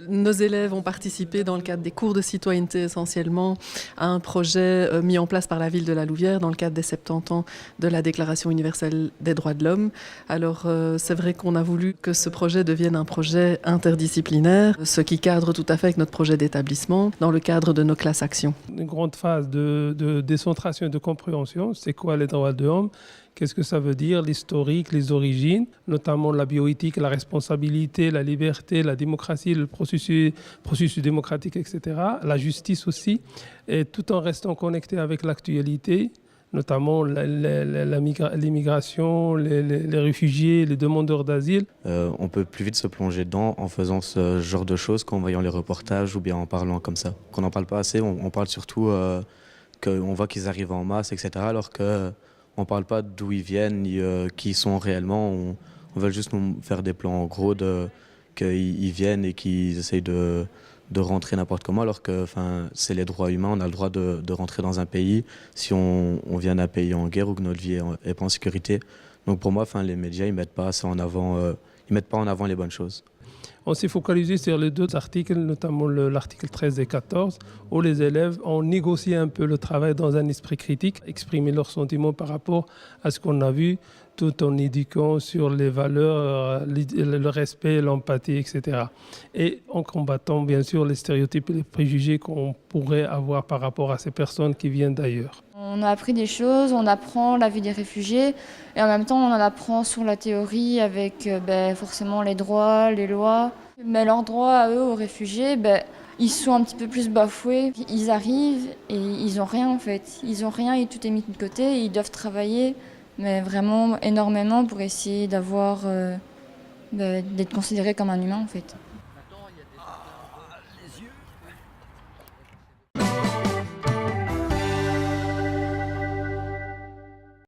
Nos élèves ont participé dans le cadre des cours de citoyenneté essentiellement à un projet mis en place par la ville de La Louvière dans le cadre des 70 ans de la Déclaration universelle des droits de l'homme. Alors c'est vrai qu'on a voulu que ce projet devienne un projet interdisciplinaire, ce qui cadre tout à fait avec notre projet d'établissement dans le cadre de nos classes actions. Une grande phase de décentration et de compréhension, c'est quoi les droits de l'homme? Qu'est-ce que ça veut dire, l'historique, les origines, notamment la bioéthique, la responsabilité, la liberté, la démocratie, le processus démocratique, etc. La justice aussi, et tout en restant connecté avec l'actualité, notamment l'immigration, les réfugiés, les demandeurs d'asile. On peut plus vite se plonger dedans en faisant ce genre de choses qu'en voyant les reportages ou bien en parlant comme ça. Qu'on n'en parle pas assez, on parle surtout qu'on voit qu'ils arrivent en masse, etc. Alors que on ne parle pas d'où ils viennent, ni qui ils sont réellement. On veut juste nous faire des plans en gros qu'ils viennent et qu'ils essayent de rentrer n'importe comment, alors que c'est les droits humains. On a le droit de rentrer dans un pays si on vient d'un pays en guerre ou que notre vie n'est pas en sécurité. Donc pour moi, les médias, ils mettent pas ça en avant, ils mettent pas en avant les bonnes choses. On s'est focalisé sur les deux articles, notamment l'article 13 et 14, où les élèves ont négocié un peu le travail dans un esprit critique, exprimé leurs sentiments par rapport à ce qu'on a vu, tout en éduquant sur les valeurs, le respect, l'empathie, etc. Et en combattant bien sûr les stéréotypes et les préjugés qu'on pourrait avoir par rapport à ces personnes qui viennent d'ailleurs. On a appris des choses, on apprend la vie des réfugiés et en même temps on en apprend sur la théorie avec forcément les droits, les lois. Mais leurs droits à eux, aux réfugiés, ils sont un petit peu plus bafoués. Ils arrivent et ils n'ont rien en fait. Ils n'ont rien et tout est mis de côté. Ils doivent travailler, mais vraiment énormément pour essayer d'être considérés comme un humain en fait.